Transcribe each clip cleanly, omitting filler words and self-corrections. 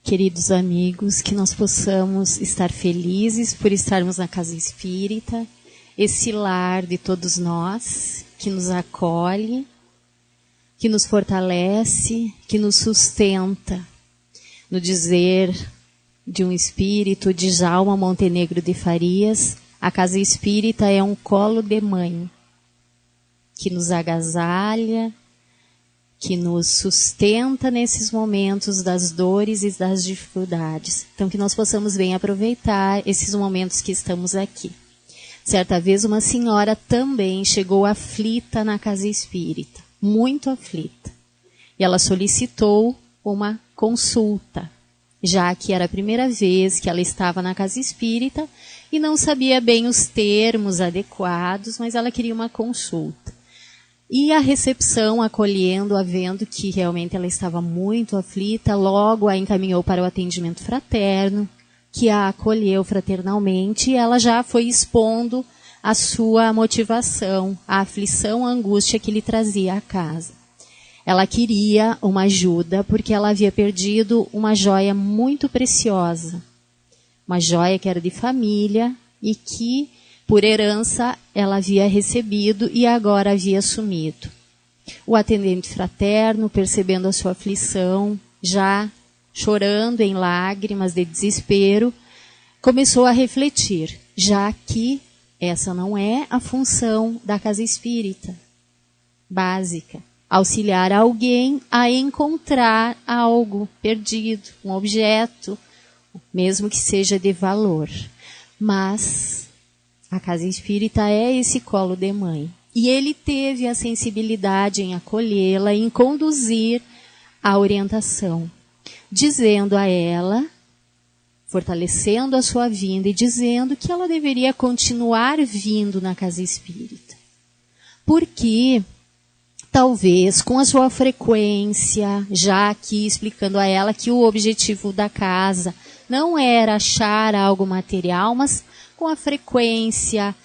queridos amigos, que nós possamos estar felizes por estarmos na casa espírita, esse lar de todos nós, que nos acolhe, que nos fortalece, que nos sustenta. No dizer de um espírito, de Djalma Montenegro de Farias, a casa espírita é um colo de mãe, que nos agasalha, que nos sustenta nesses momentos das dores e das dificuldades. Então, que nós possamos bem aproveitar esses momentos que estamos aqui. Certa vez, uma senhora também chegou aflita na casa espírita, muito aflita. E ela solicitou uma consulta, já que era a primeira vez que ela estava na casa espírita e não sabia bem os termos adequados, mas ela queria uma consulta. E a recepção, acolhendo-a, vendo que realmente ela estava muito aflita, logo a encaminhou para o atendimento fraterno, que a acolheu fraternalmente, e ela já foi expondo a sua motivação, a aflição, a angústia que lhe trazia à casa. Ela queria uma ajuda porque ela havia perdido uma joia muito preciosa, uma joia que era de família e que, por herança, ela havia recebido e agora havia sumido. O atendente fraterno, percebendo a sua aflição, já chorando em lágrimas de desespero, começou a refletir, já que essa não é a função da casa espírita básica. Auxiliar alguém a encontrar algo perdido, um objeto, mesmo que seja de valor. Mas a casa espírita é esse colo de mãe. E ele teve a sensibilidade em acolhê-la, em conduzir a orientação, dizendo a ela, fortalecendo a sua vinda e dizendo que ela deveria continuar vindo na casa espírita. Porque talvez com a sua frequência, já aqui explicando a ela que o objetivo da casa não era achar algo material, mas com a frequência,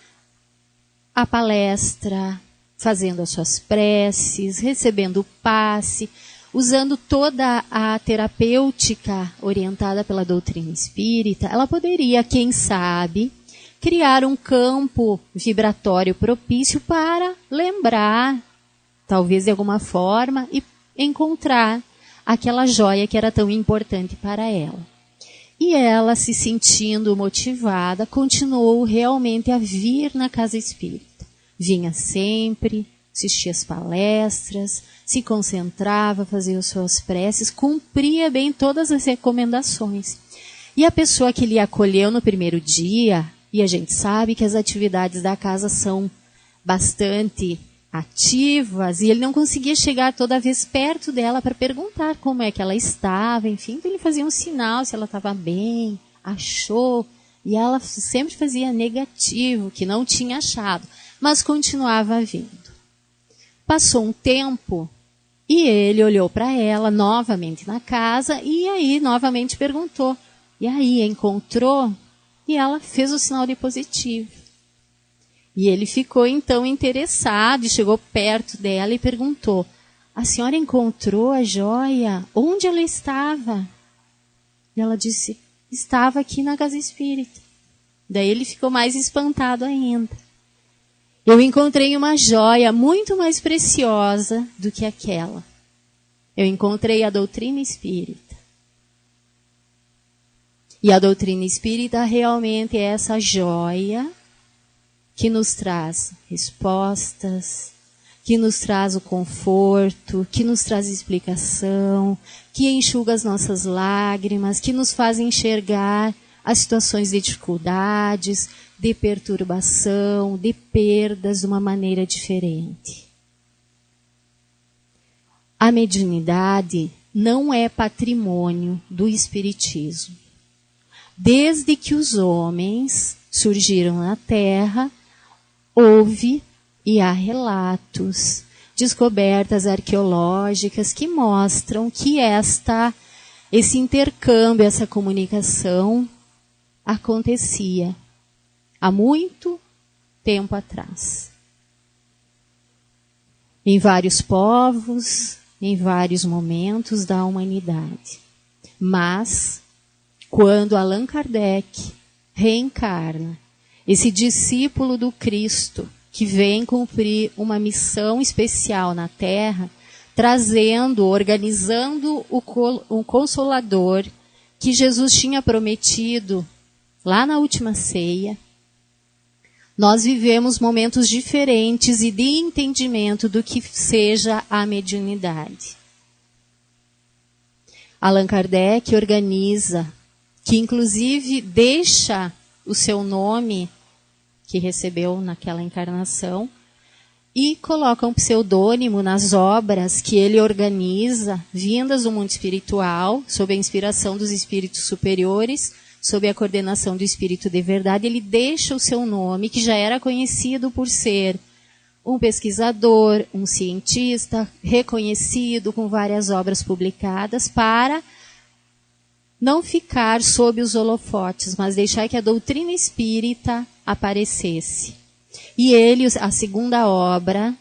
a palestra, fazendo as suas preces, recebendo o passe, usando toda a terapêutica orientada pela doutrina espírita, ela poderia, quem sabe, criar um campo vibratório propício para lembrar, talvez de alguma forma, e encontrar aquela joia que era tão importante para ela. E ela, se sentindo motivada, continuou realmente a vir na casa espírita. Vinha sempre, assistia às palestras, se concentrava, fazia as suas preces, cumpria bem todas as recomendações. E a pessoa que lhe acolheu no primeiro dia, e a gente sabe que as atividades da casa são bastante ativas, e ele não conseguia chegar toda vez perto dela para perguntar como é que ela estava, enfim, então ele fazia um sinal se ela estava bem, achou, e ela sempre fazia negativo, que não tinha achado, mas continuava vindo. Passou um tempo, e ele olhou para ela novamente na casa, e aí novamente perguntou, e aí, encontrou? E ela fez o sinal de positivo. E ele ficou então interessado e chegou perto dela e perguntou, a senhora encontrou a joia? Onde ela estava? E ela disse, estava aqui na casa espírita. Daí ele ficou mais espantado ainda. Eu encontrei uma joia muito mais preciosa do que aquela. Eu encontrei a doutrina espírita. E a doutrina espírita realmente é essa joia que nos traz respostas, que nos traz o conforto, que nos traz explicação, que enxuga as nossas lágrimas, que nos faz enxergar as situações de dificuldades, de perturbação, de perdas de uma maneira diferente. A mediunidade não é patrimônio do espiritismo. Desde que os homens surgiram na Terra, houve e há relatos, descobertas arqueológicas que mostram que esse intercâmbio, essa comunicação acontecia há muito tempo atrás. Em vários povos, em vários momentos da humanidade. Mas, quando Allan Kardec reencarna, esse discípulo do Cristo, que vem cumprir uma missão especial na Terra, trazendo, organizando o Consolador que Jesus tinha prometido lá na última ceia, nós vivemos momentos diferentes e de entendimento do que seja a mediunidade. Allan Kardec organiza, que inclusive deixa o seu nome que recebeu naquela encarnação e coloca um pseudônimo nas obras que ele organiza, vindas do mundo espiritual, sob a inspiração dos espíritos superiores, sob a coordenação do Espírito de Verdade. Ele deixa o seu nome, que já era conhecido por ser um pesquisador, um cientista, reconhecido com várias obras publicadas, para não ficar sob os holofotes, mas deixar que a doutrina espírita aparecesse. E ele, a segunda obra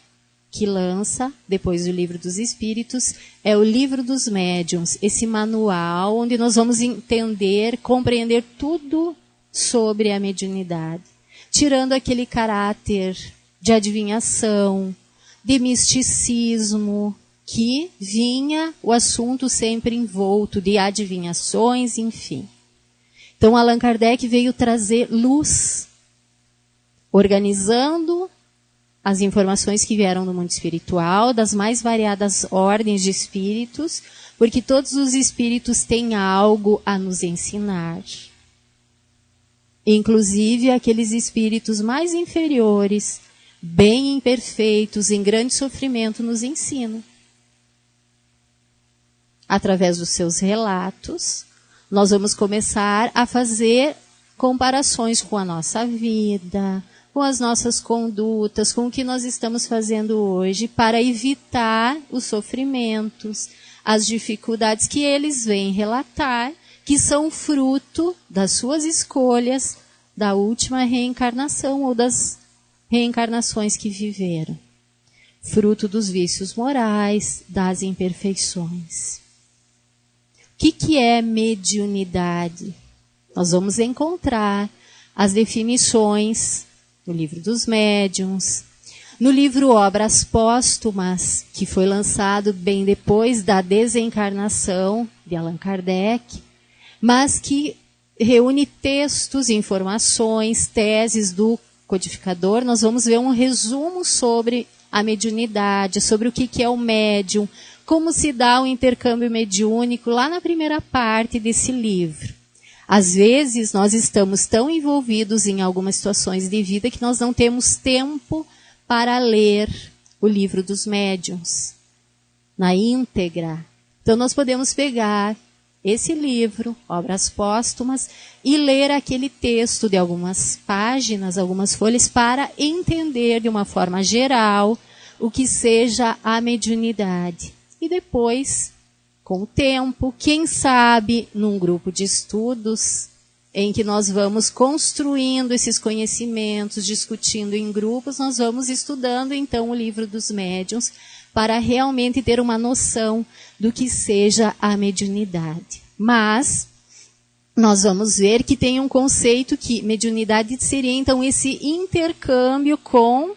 que lança, depois do Livro dos Espíritos, é o Livro dos Médiuns, esse manual onde nós vamos entender, compreender tudo sobre a mediunidade, tirando aquele caráter de adivinhação, de misticismo, que vinha o assunto sempre envolto de adivinhações, enfim. Então, Allan Kardec veio trazer luz, organizando as informações que vieram do mundo espiritual, das mais variadas ordens de espíritos, porque todos os espíritos têm algo a nos ensinar. Inclusive aqueles espíritos mais inferiores, bem imperfeitos, em grande sofrimento, nos ensinam. Através dos seus relatos, nós vamos começar a fazer comparações com a nossa vida, com as nossas condutas, com o que nós estamos fazendo hoje, para evitar os sofrimentos, as dificuldades que eles vêm relatar, que são fruto das suas escolhas, da última reencarnação ou das reencarnações que viveram. Fruto dos vícios morais, das imperfeições. O que é mediunidade? Nós vamos encontrar as definições no Livro dos Médiuns, no livro Obras Póstumas, que foi lançado bem depois da desencarnação de Allan Kardec, mas que reúne textos, informações, teses do codificador. Nós vamos ver um resumo sobre a mediunidade, sobre o que é o médium, como se dá o intercâmbio mediúnico lá na primeira parte desse livro. Às vezes, nós estamos tão envolvidos em algumas situações de vida que nós não temos tempo para ler o Livro dos Médiuns na íntegra. Então, nós podemos pegar esse livro, Obras Póstumas, e ler aquele texto de algumas páginas, algumas folhas, para entender de uma forma geral o que seja a mediunidade. E depois, com o tempo, quem sabe, num grupo de estudos, em que nós vamos construindo esses conhecimentos, discutindo em grupos, nós vamos estudando, então, o Livro dos Médiuns, para realmente ter uma noção do que seja a mediunidade. Mas nós vamos ver que tem um conceito que mediunidade seria, então, esse intercâmbio com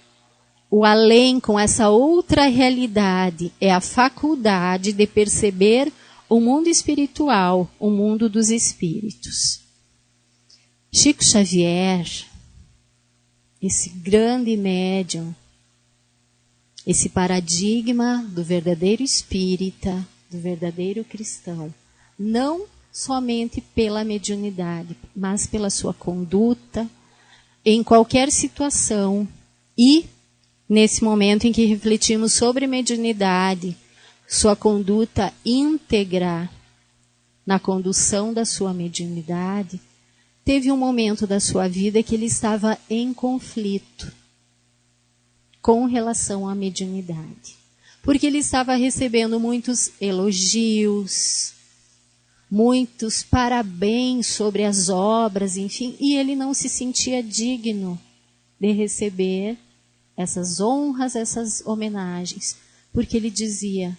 o além, com essa outra realidade. É a faculdade de perceber o mundo espiritual, o mundo dos espíritos. Chico Xavier, esse grande médium, esse paradigma do verdadeiro espírita, do verdadeiro cristão, não somente pela mediunidade, mas pela sua conduta, em qualquer situação, e nesse momento em que refletimos sobre mediunidade, sua conduta íntegra na condução da sua mediunidade, teve um momento da sua vida que ele estava em conflito com relação à mediunidade. Porque ele estava recebendo muitos elogios, muitos parabéns sobre as obras, enfim, e ele não se sentia digno de receber essas honras, essas homenagens, porque ele dizia: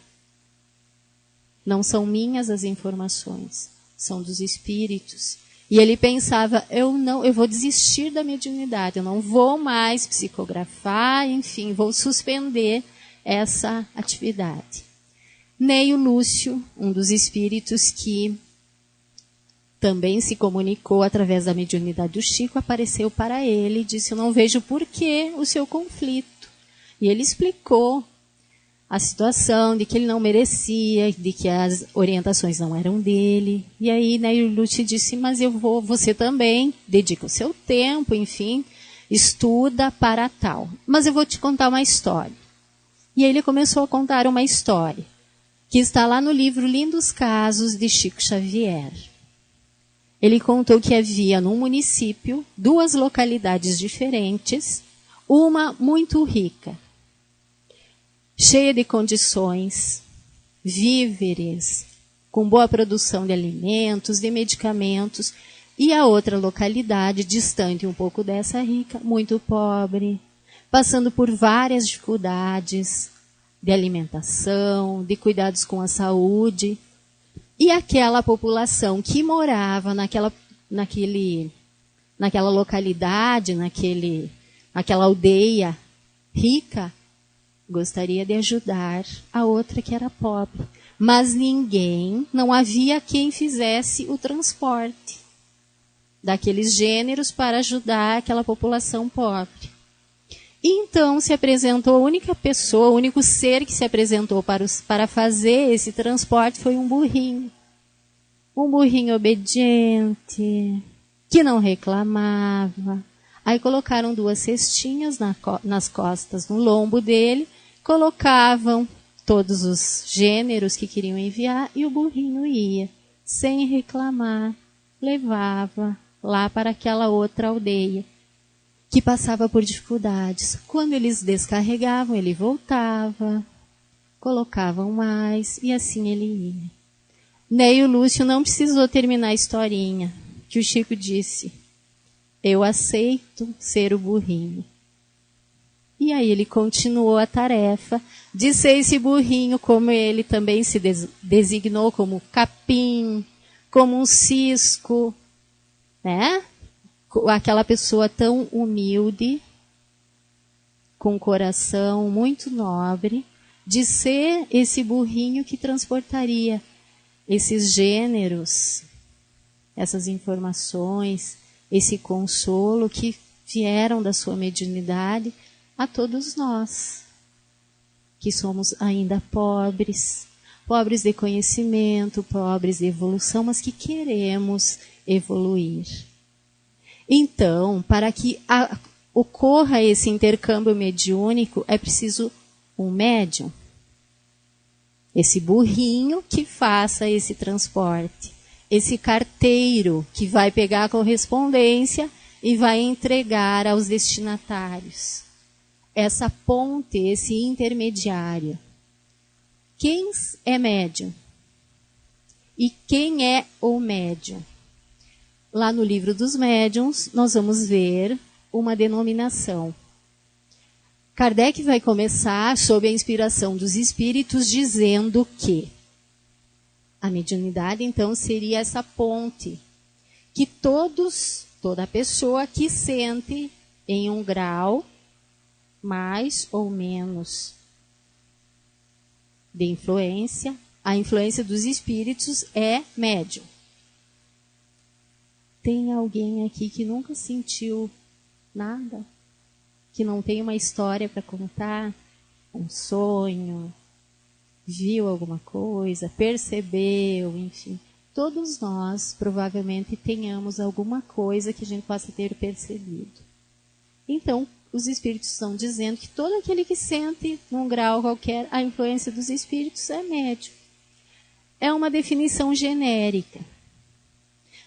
Não são minhas as informações, são dos espíritos. E ele pensava, eu vou desistir da mediunidade, eu não vou mais psicografar, enfim, vou suspender essa atividade. Neio Lúcio, um dos espíritos que também se comunicou através da mediunidade do Chico, apareceu para ele e disse, eu não vejo por que o seu conflito. E ele explicou a situação de que ele não merecia, de que as orientações não eram dele. E aí Neio Lúcio disse, mas você também dedica o seu tempo, enfim, estuda para tal. Mas eu vou te contar uma história. E aí ele começou a contar uma história, que está lá no livro Lindos Casos de Chico Xavier. Ele contou que havia num município 2 localidades diferentes, uma muito rica, cheia de condições, víveres, com boa produção de alimentos, de medicamentos, e a outra localidade, distante um pouco dessa rica, muito pobre, passando por várias dificuldades de alimentação, de cuidados com a saúde, e aquela população que morava naquela localidade, naquela aldeia rica, gostaria de ajudar a outra que era pobre. Mas não havia quem fizesse o transporte daqueles gêneros para ajudar aquela população pobre. E então se apresentou a única pessoa, o único ser que se apresentou para fazer esse transporte foi um burrinho. Um burrinho obediente, que não reclamava. Aí colocaram 2 cestinhas nas costas, no lombo dele, colocavam todos os gêneros que queriam enviar e o burrinho ia, sem reclamar, levava lá para aquela outra aldeia, que passava por dificuldades. Quando eles descarregavam, ele voltava, colocavam mais e assim ele ia. Neio Lúcio não precisou terminar a historinha, que o Chico disse, eu aceito ser o burrinho. E aí ele continuou a tarefa de ser esse burrinho, como ele também se designou como capim, como um cisco, né? Aquela pessoa tão humilde, com um coração muito nobre, de ser esse burrinho que transportaria esses gêneros, essas informações, esse consolo que vieram da sua mediunidade a todos nós, que somos ainda pobres de conhecimento, pobres de evolução, mas que queremos evoluir. Então, para que ocorra esse intercâmbio mediúnico, é preciso um médium. Esse burrinho que faça esse transporte. Esse carteiro que vai pegar a correspondência e vai entregar aos destinatários. Essa ponte, esse intermediário. Quem é médium? E quem é o médium? Lá no livro dos médiuns, nós vamos ver uma denominação. Kardec vai começar, sob a inspiração dos espíritos, dizendo que a mediunidade, então, seria essa ponte que toda pessoa que sente em um grau mais ou menos de influência, a influência dos espíritos é médium. Tem alguém aqui que nunca sentiu nada? Que não tem uma história para contar? Um sonho? Viu alguma coisa? Percebeu? Enfim, todos nós provavelmente tenhamos alguma coisa que a gente possa ter percebido. Então, os espíritos estão dizendo que todo aquele que sente, num grau qualquer, a influência dos espíritos é médium. É uma definição genérica.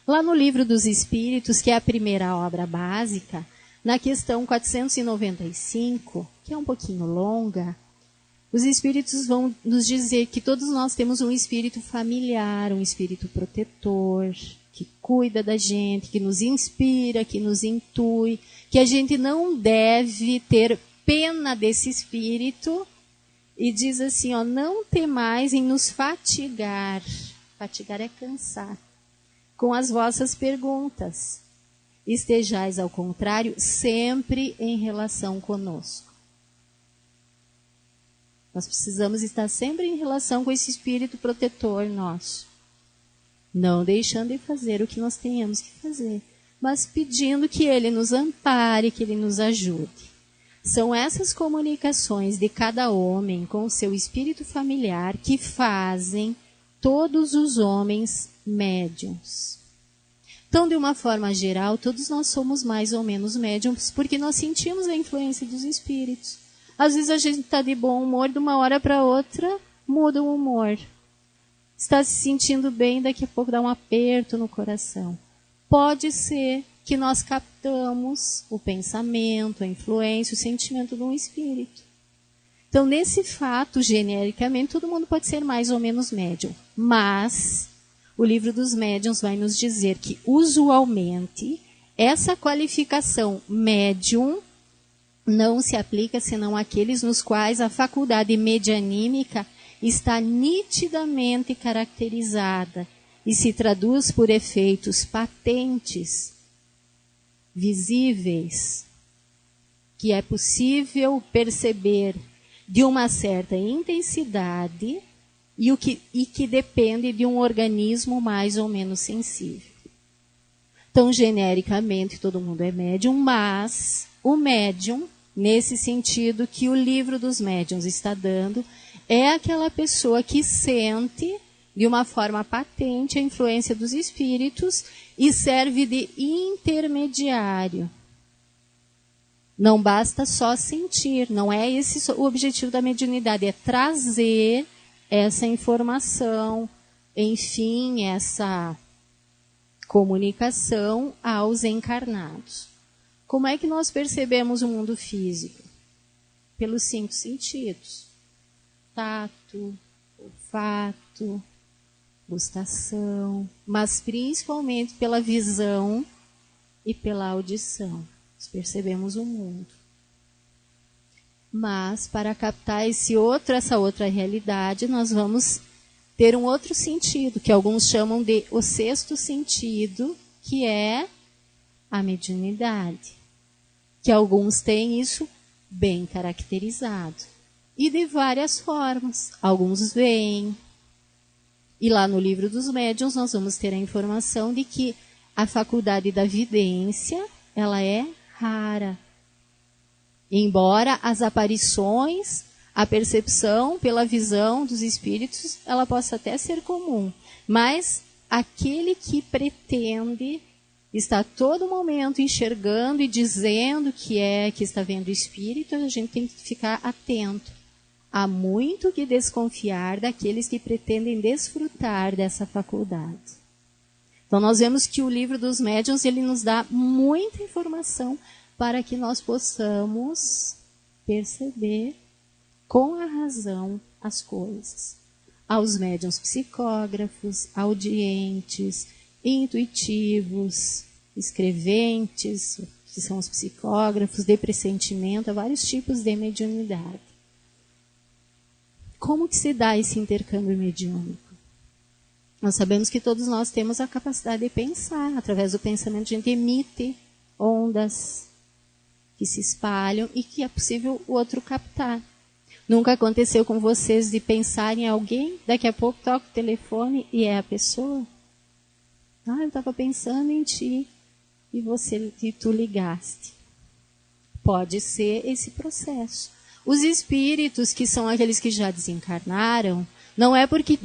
Lá no Livro dos Espíritos, que é a primeira obra básica, na questão 495, que é um pouquinho longa, os espíritos vão nos dizer que todos nós temos um espírito familiar, um espírito protetor, que cuida da gente, que nos inspira, que nos intui, que a gente não deve ter pena desse espírito E diz assim, ó, não temais em nos fatigar. Fatigar é cansar. Com as vossas perguntas. Estejais, ao contrário, sempre em relação conosco. Nós precisamos estar sempre em relação com esse espírito protetor nosso. Não deixando de fazer o que nós tenhamos que fazer, mas pedindo que ele nos ampare, que ele nos ajude. São essas comunicações de cada homem com o seu espírito familiar que fazem todos os homens médiuns. Então, de uma forma geral, todos nós somos mais ou menos médiuns porque nós sentimos a influência dos espíritos. Às vezes a gente está de bom humor, de uma hora para outra, muda o humor. Está se sentindo bem, daqui a pouco dá um aperto no coração. Pode ser que nós captamos o pensamento, a influência, o sentimento de um espírito. Então, nesse fato, genericamente, todo mundo pode ser mais ou menos médium. Mas o livro dos médiuns vai nos dizer que, usualmente, essa qualificação médium não se aplica senão àqueles nos quais a faculdade medianímica está nitidamente caracterizada e se traduz por efeitos patentes, visíveis, que é possível perceber de uma certa intensidade e que depende de um organismo mais ou menos sensível. Então, genericamente, todo mundo é médium, mas o médium, nesse sentido que o livro dos médiuns está dando, é aquela pessoa que sente de uma forma patente a influência dos espíritos e serve de intermediário. Não basta só sentir, não é esse o objetivo da mediunidade, é trazer essa informação, enfim, essa comunicação aos encarnados. Como é que nós percebemos o mundo físico? Pelos 5 sentidos. Tato, olfato, gustação, mas principalmente pela visão e pela audição. Nós percebemos o mundo. Mas para captar essa outra realidade, nós vamos ter um outro sentido, que alguns chamam de o 6º sentido, que é a mediunidade. Que alguns têm isso bem caracterizado. E de várias formas. Alguns veem. E lá no livro dos médiuns nós vamos ter a informação de que a faculdade da vidência, ela é rara. Embora as aparições, a percepção pela visão dos espíritos, ela possa até ser comum. Mas aquele que pretende estar a todo momento enxergando e dizendo que está vendo o espírito, a gente tem que ficar atento. Há muito que desconfiar daqueles que pretendem desfrutar dessa faculdade. Então, nós vemos que o livro dos médiuns, ele nos dá muita informação para que nós possamos perceber com a razão as coisas. Aos médiuns psicógrafos, audientes, intuitivos, escreventes, que são os psicógrafos, de pressentimento, há vários tipos de mediunidade. Como que se dá esse intercâmbio mediúnico? Nós sabemos que todos nós temos a capacidade de pensar. Através do pensamento a gente emite ondas que se espalham e que é possível o outro captar. Nunca aconteceu com vocês de pensar em alguém, daqui a pouco toca o telefone e é a pessoa? Eu estava pensando em ti e tu ligaste. Pode ser esse processo. Os espíritos, que são aqueles que já desencarnaram, não é porque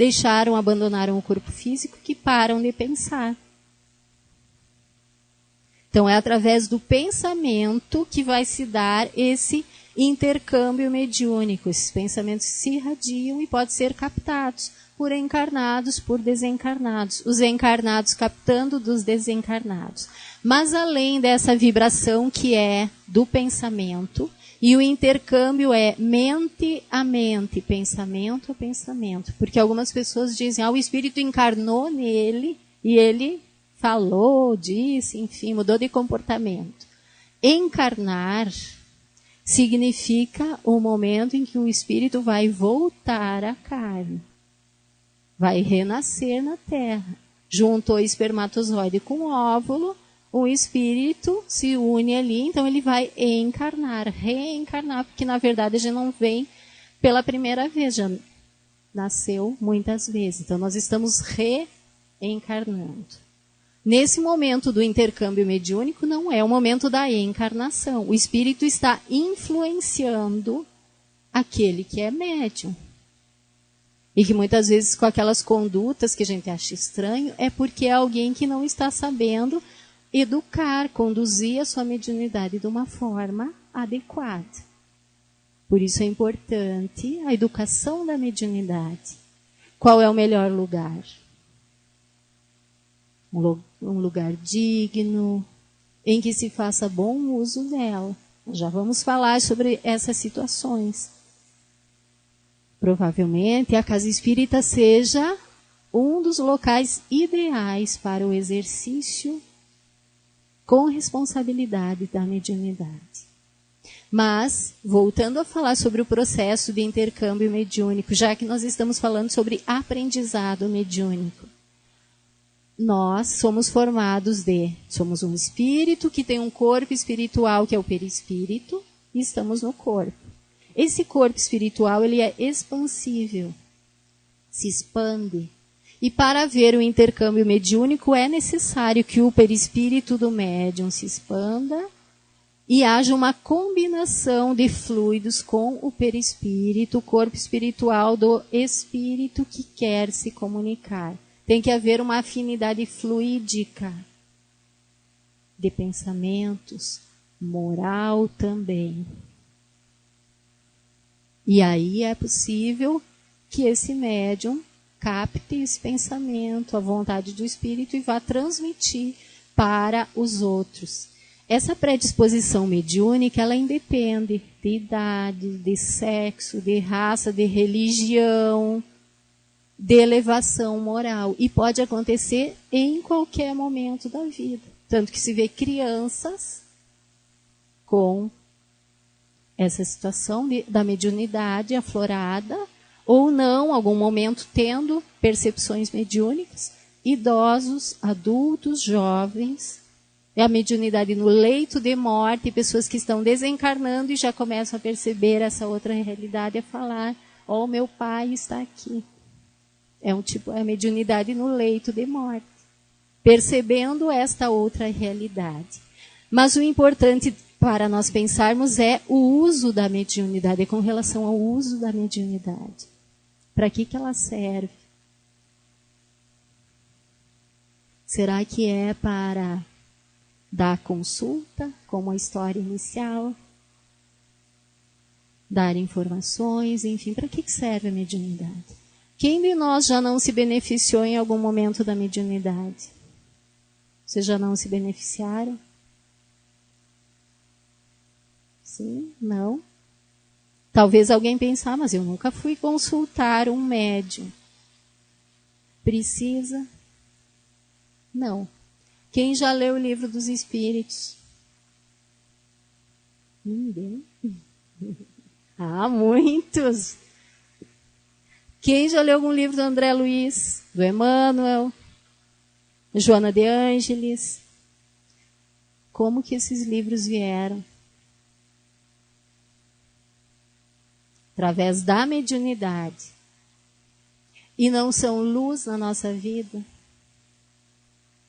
abandonaram o corpo físico que param de pensar. Então, é através do pensamento que vai se dar esse intercâmbio mediúnico. Esses pensamentos se irradiam e podem ser captados por encarnados, por desencarnados. Os encarnados captando dos desencarnados. Mas além dessa vibração que é do pensamento, e o intercâmbio é mente a mente, pensamento a pensamento. Porque algumas pessoas dizem, o espírito encarnou nele e ele falou, disse, enfim, mudou de comportamento. Encarnar significa o momento em que o espírito vai voltar à carne. Vai renascer na Terra. Juntou espermatozoide com óvulo, o espírito se une ali, então ele vai encarnar, reencarnar, porque na verdade a gente não vem pela primeira vez, já nasceu muitas vezes. Então nós estamos reencarnando. Nesse momento do intercâmbio mediúnico não é o momento da encarnação. O espírito está influenciando aquele que é médium. E que muitas vezes com aquelas condutas que a gente acha estranho, é porque é alguém que não está sabendo educar, conduzir a sua mediunidade de uma forma adequada. Por isso é importante a educação da mediunidade. Qual é o melhor lugar? Um lugar digno, em que se faça bom uso dela. Já vamos falar sobre essas situações. Provavelmente a casa espírita seja um dos locais ideais para o exercício com responsabilidade da mediunidade. Mas, voltando a falar sobre o processo de intercâmbio mediúnico, já que nós estamos falando sobre aprendizado mediúnico, nós somos somos um espírito que tem um corpo espiritual, que é o perispírito, e estamos no corpo. Esse corpo espiritual, ele é expansível, se expande. E para haver o intercâmbio mediúnico, é necessário que o perispírito do médium se expanda e haja uma combinação de fluidos com o perispírito, o corpo espiritual do espírito que quer se comunicar. Tem que haver uma afinidade fluídica de pensamentos, moral também. E aí é possível que esse médium capte esse pensamento, a vontade do espírito e vá transmitir para os outros. Essa predisposição mediúnica, ela independe de idade, de sexo, de raça, de religião, de elevação moral. E pode acontecer em qualquer momento da vida. Tanto que se vê crianças com essa situação da mediunidade aflorada, ou não, algum momento tendo percepções mediúnicas, idosos, adultos, jovens, a mediunidade no leito de morte, pessoas que estão desencarnando e já começam a perceber essa outra realidade, a falar, ó, meu pai está aqui. É a mediunidade no leito de morte, percebendo esta outra realidade. Mas o importante para nós pensarmos é o uso da mediunidade, é com relação ao uso da mediunidade. Para que ela serve? Será que é para dar consulta, como a história inicial? Dar informações, enfim, para que serve a mediunidade? Quem de nós já não se beneficiou em algum momento da mediunidade? Vocês já não se beneficiaram? Sim? Não? Talvez alguém pense, mas eu nunca fui consultar um médium. Precisa? Não. Quem já leu o Livro dos Espíritos? Ninguém. Muitos. Quem já leu algum livro do André Luiz, do Emmanuel, Joana de Ângeles? Como que esses livros vieram? Através da mediunidade. E não são luz na nossa vida?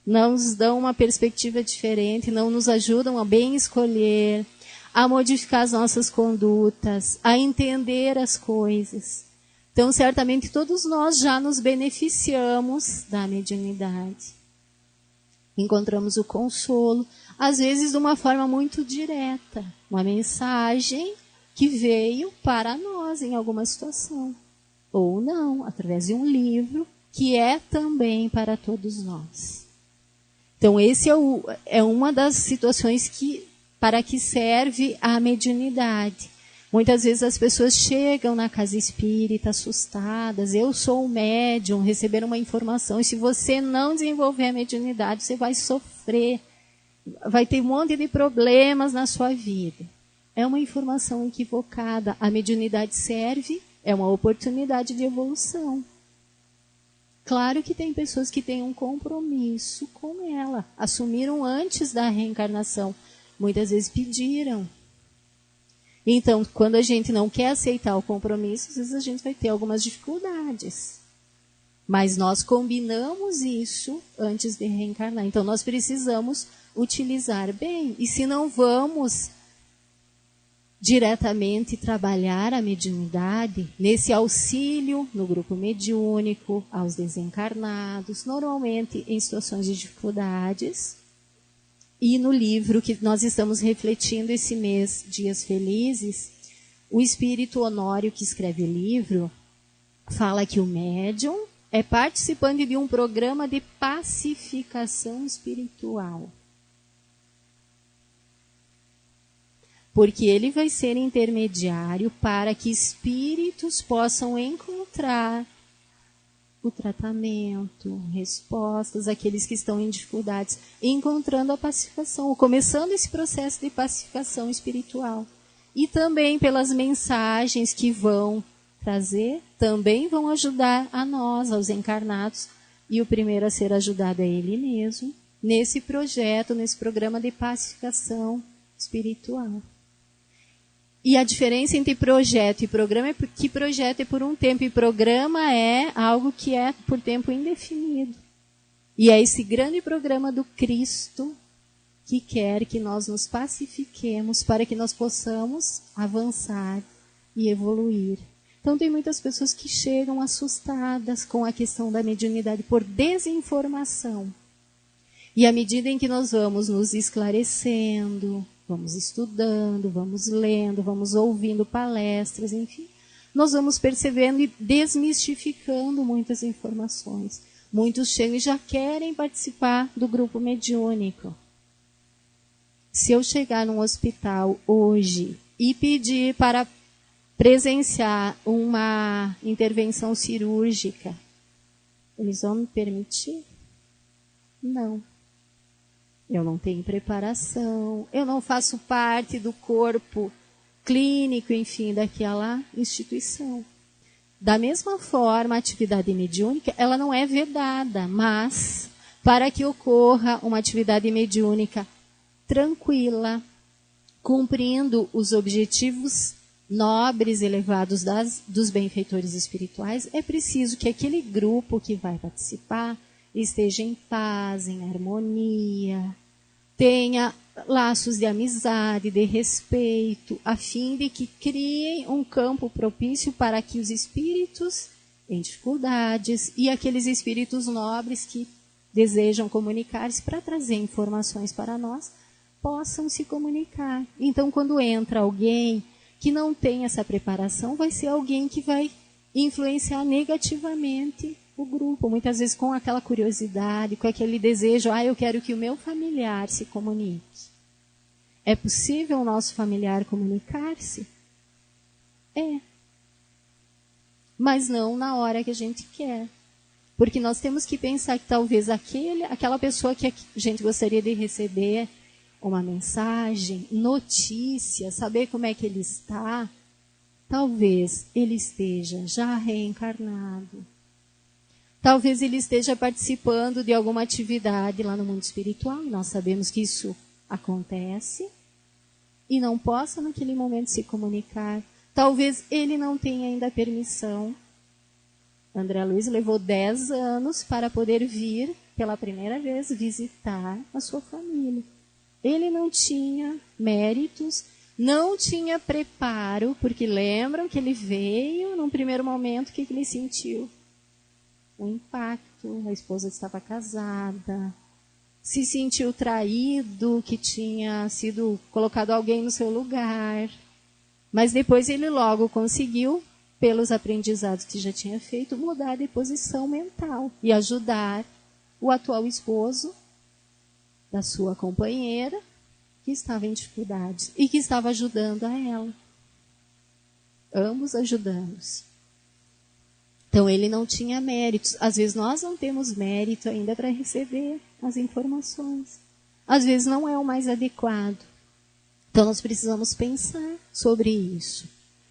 Não nos dão uma perspectiva diferente, não nos ajudam a bem escolher, a modificar as nossas condutas, a entender as coisas. Então, certamente, todos nós já nos beneficiamos da mediunidade. Encontramos o consolo, às vezes de uma forma muito direta, uma mensagem que veio para nós em alguma situação. Ou não, através de um livro, que é também para todos nós. Então, esse é uma das situações para que serve a mediunidade. Muitas vezes as pessoas chegam na casa espírita assustadas, eu sou um médium, receberam uma informação, e se você não desenvolver a mediunidade, você vai sofrer, vai ter um monte de problemas na sua vida. é uma informação equivocada. A mediunidade serve, é uma oportunidade de evolução. Claro que tem pessoas que têm um compromisso com ela, assumiram antes da reencarnação, muitas vezes pediram. Então, quando a gente não quer aceitar o compromisso, às vezes a gente vai ter algumas dificuldades. Mas nós combinamos isso antes de reencarnar. Então, nós precisamos utilizar bem. E se não vamos diretamente trabalhar a mediunidade, nesse auxílio no grupo mediúnico, aos desencarnados, normalmente em situações de dificuldades, e no livro que nós estamos refletindo esse mês, Dias Felizes, o espírito Honório, que escreve o livro, fala que o médium é participante de um programa de pacificação espiritual. Porque ele vai ser intermediário para que espíritos possam encontrar o tratamento, respostas àqueles que estão em dificuldades, encontrando a pacificação, começando esse processo de pacificação espiritual. E também pelas mensagens que vão trazer, também vão ajudar a nós, aos encarnados, e o primeiro a ser ajudado é ele mesmo, nesse projeto, nesse programa de pacificação espiritual. E a diferença entre projeto e programa é que projeto é por um tempo e programa é algo que é por tempo indefinido. E é esse grande programa do Cristo que quer que nós nos pacifiquemos para que nós possamos avançar e evoluir. Então tem muitas pessoas que chegam assustadas com a questão da mediunidade por desinformação. E à medida em que nós vamos nos esclarecendo, vamos estudando, vamos lendo, vamos ouvindo palestras, enfim, nós vamos percebendo e desmistificando muitas informações. Muitos chegam e já querem participar do grupo mediúnico. Se eu chegar num hospital hoje e pedir para presenciar uma intervenção cirúrgica, eles vão me permitir? Não. Eu não tenho preparação, eu não faço parte do corpo clínico, enfim, daquela instituição. Da mesma forma, a atividade mediúnica, ela não é vedada, mas para que ocorra uma atividade mediúnica tranquila, cumprindo os objetivos nobres, elevados dos benfeitores espirituais, é preciso que aquele grupo que vai participar esteja em paz, em harmonia, tenha laços de amizade, de respeito, a fim de que criem um campo propício para que os espíritos em dificuldades e aqueles espíritos nobres que desejam comunicar-se para trazer informações para nós, possam se comunicar. Então, quando entra alguém que não tem essa preparação, vai ser alguém que vai influenciar negativamente o grupo, muitas vezes com aquela curiosidade, com aquele desejo, eu quero que o meu familiar se comunique. É possível o nosso familiar comunicar-se? É. Mas não na hora que a gente quer. Porque nós temos que pensar que talvez aquela pessoa que a gente gostaria de receber uma mensagem, notícia, saber como é que ele está, talvez ele esteja já reencarnado. Talvez ele esteja participando de alguma atividade lá no mundo espiritual, e nós sabemos que isso acontece, e não possa naquele momento se comunicar. Talvez ele não tenha ainda permissão. André Luiz levou 10 anos para poder vir, pela primeira vez, visitar a sua família. Ele não tinha méritos, não tinha preparo, porque lembram que ele veio, num primeiro momento, o que ele sentiu? Um impacto, a esposa estava casada, se sentiu traído, que tinha sido colocado alguém no seu lugar. Mas depois ele logo conseguiu, pelos aprendizados que já tinha feito, mudar de posição mental e ajudar o atual esposo da sua companheira, que estava em dificuldades e que estava ajudando a ela. Ambos ajudamos. Então, ele não tinha méritos. Às vezes, nós não temos mérito ainda para receber as informações. Às vezes, não é o mais adequado. Então nós precisamos pensar sobre isso.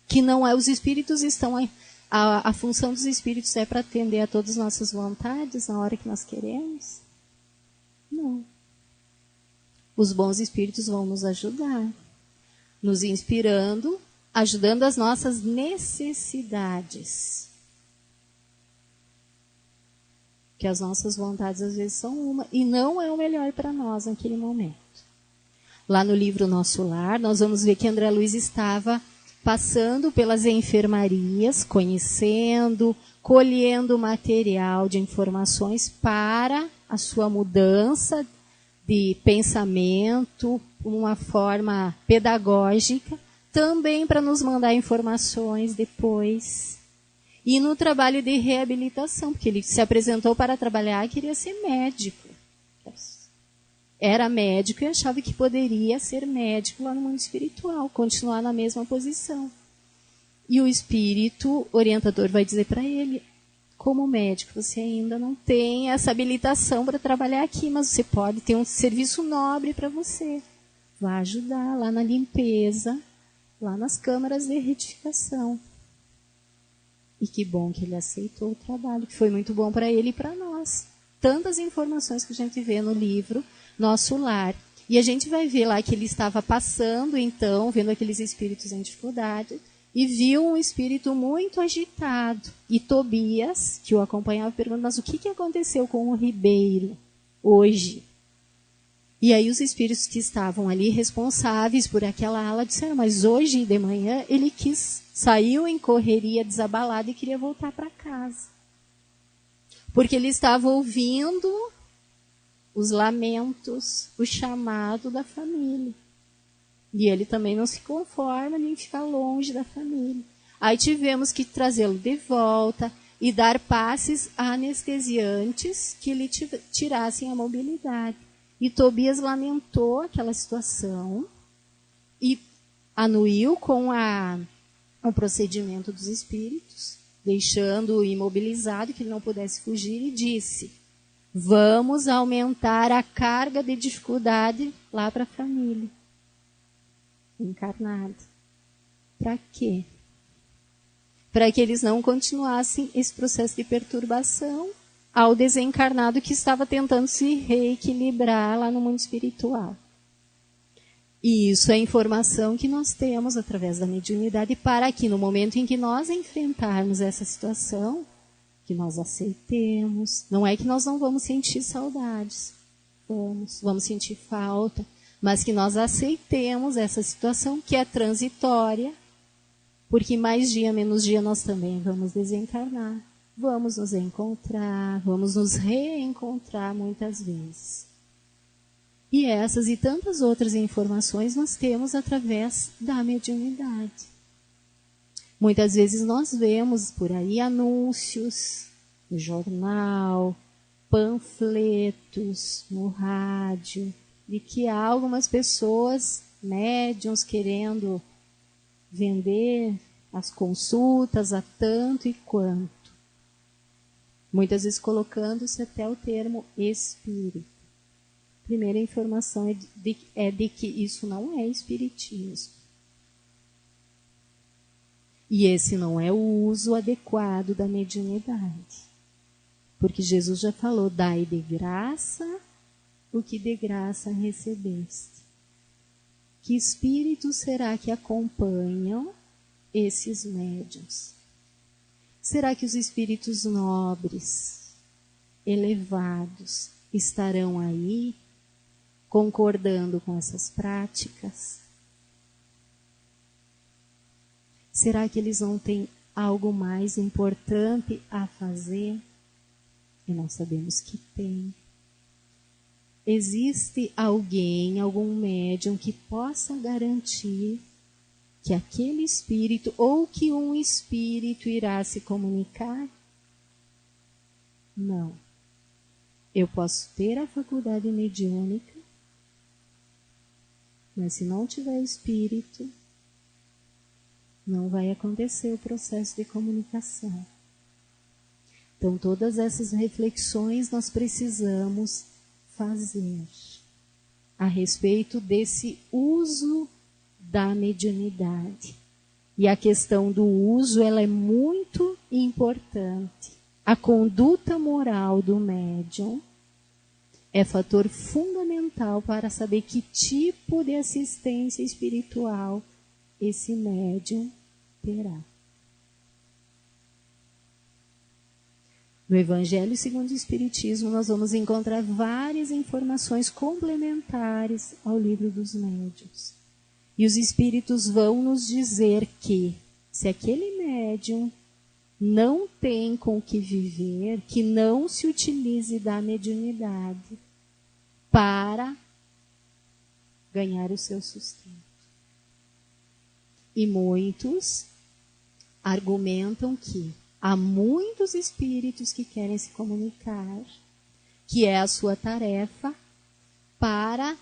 Que não é, os espíritos estão... A função dos espíritos é para atender a todas as nossas vontades na hora que nós queremos? Não. Os bons espíritos vão nos ajudar, nos inspirando, ajudando as nossas necessidades. Que as nossas vontades às vezes são uma, e não é o melhor para nós naquele momento. Lá no livro Nosso Lar, nós vamos ver que André Luiz estava passando pelas enfermarias, conhecendo, colhendo material de informações para a sua mudança de pensamento, uma forma pedagógica, também para nos mandar informações depois. E no trabalho de reabilitação, porque ele se apresentou para trabalhar e queria ser médico. Era médico e achava que poderia ser médico lá no mundo espiritual, continuar na mesma posição. E o espírito orientador vai dizer para ele, como médico, você ainda não tem essa habilitação para trabalhar aqui, mas você pode ter um serviço nobre para você. Vai ajudar lá na limpeza, lá nas câmaras de retificação. E que bom que ele aceitou o trabalho, que foi muito bom para ele e para nós. Tantas informações que a gente vê no livro Nosso Lar. E a gente vai ver lá que ele estava passando, então, vendo aqueles espíritos em dificuldade, e viu um espírito muito agitado. E Tobias, que o acompanhava, perguntou, mas o que aconteceu com o Ribeiro hoje? E aí os espíritos que estavam ali responsáveis por aquela ala disseram, mas hoje de manhã ele saiu em correria desabalado e queria voltar para casa. Porque ele estava ouvindo os lamentos, o chamado da família. E ele também não se conforma nem ficar longe da família. Aí tivemos que trazê-lo de volta e dar passes anestesiantes que lhe tirassem a mobilidade. E Tobias lamentou aquela situação e anuiu com o procedimento dos espíritos, deixando-o imobilizado, que ele não pudesse fugir, e disse, vamos aumentar a carga de dificuldade lá para a família. Encarnado. Para quê? Para que eles não continuassem esse processo de perturbação ao desencarnado que estava tentando se reequilibrar lá no mundo espiritual. E isso é informação que nós temos através da mediunidade para que no momento em que nós enfrentarmos essa situação, que nós aceitemos. Não é que nós não vamos sentir saudades, vamos sentir falta, mas que nós aceitemos essa situação que é transitória, porque mais dia, menos dia nós também vamos desencarnar. Vamos nos encontrar, vamos nos reencontrar muitas vezes. E essas e tantas outras informações nós temos através da mediunidade. Muitas vezes nós vemos por aí anúncios no jornal, panfletos no rádio, de que há algumas pessoas, médiuns, querendo vender as consultas a tanto e quanto. Muitas vezes colocando-se até o termo espírito. Primeira informação é de que isso não é espiritismo. E esse não é o uso adequado da mediunidade. Porque Jesus já falou, dai de graça o que de graça recebeste. Que espíritos será que acompanham esses médiuns? Será que os espíritos nobres, elevados, estarão aí concordando com essas práticas? Será que eles não têm algo mais importante a fazer? E nós sabemos que tem. Existe alguém, algum médium que possa garantir que aquele espírito ou que um espírito irá se comunicar? Não. Eu posso ter a faculdade mediúnica, mas se não tiver espírito, não vai acontecer o processo de comunicação. Então, todas essas reflexões nós precisamos fazer a respeito desse uso da mediunidade. E a questão do uso, ela é muito importante. A conduta moral do médium é fator fundamental para saber que tipo de assistência espiritual esse médium terá. No Evangelho segundo o Espiritismo, nós vamos encontrar várias informações complementares ao Livro dos Médiuns. E os Espíritos vão nos dizer que, se aquele médium não tem com o que viver, que não se utilize da mediunidade para ganhar o seu sustento. E muitos argumentam que há muitos espíritos que querem se comunicar, que é a sua tarefa, para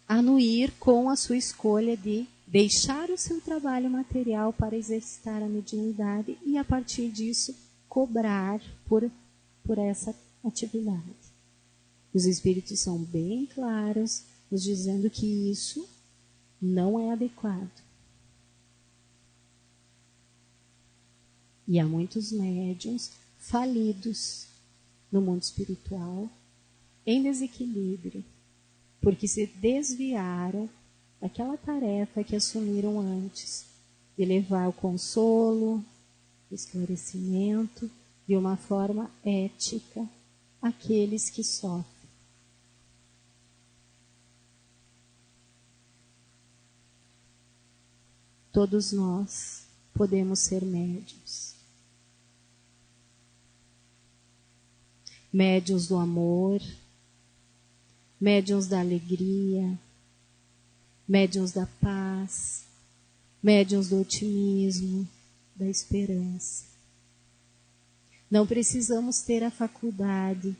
anuir com a sua escolha de deixar o seu trabalho material para exercitar a mediunidade e, a partir disso, cobrar por essa atividade. Os espíritos são bem claros, nos dizendo que isso não é adequado. E há muitos médiuns falidos no mundo espiritual, em desequilíbrio, porque se desviaram daquela tarefa que assumiram antes, de levar o consolo, o esclarecimento, de uma forma ética, àqueles que sofrem. Todos nós podemos ser médiuns. Médiuns do amor, médiuns da alegria, médiuns da paz, médiuns do otimismo, da esperança. Não precisamos ter a faculdade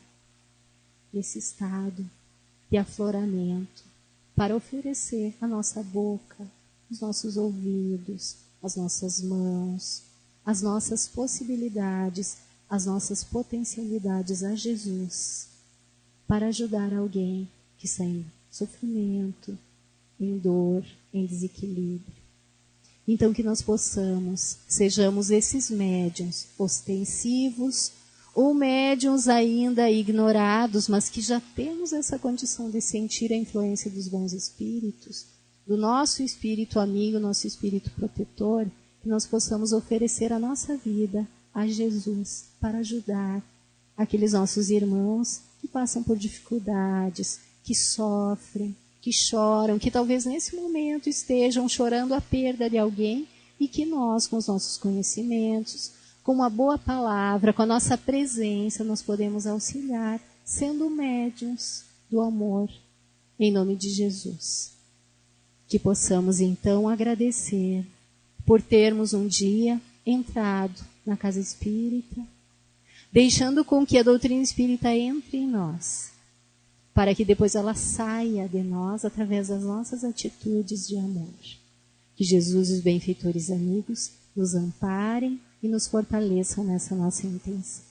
desse estado de afloramento para oferecer a nossa boca, os nossos ouvidos, as nossas mãos, as nossas possibilidades, as nossas potencialidades a Jesus, para ajudar alguém que está em sofrimento, em dor, em desequilíbrio. Então, que nós sejamos esses médiuns ostensivos ou médiuns ainda ignorados, mas que já temos essa condição de sentir a influência dos bons espíritos, do nosso espírito amigo, nosso espírito protetor, que nós possamos oferecer a nossa vida a Jesus para ajudar aqueles nossos irmãos que passam por dificuldades, que sofrem, que choram, que talvez nesse momento estejam chorando a perda de alguém e que nós, com os nossos conhecimentos, com uma boa palavra, com a nossa presença, nós podemos auxiliar, sendo médiuns do amor, em nome de Jesus. Que possamos então agradecer por termos um dia entrado na casa espírita, deixando com que a doutrina espírita entre em nós, para que depois ela saia de nós através das nossas atitudes de amor. Que Jesus e os benfeitores amigos nos amparem e nos fortaleçam nessa nossa intenção.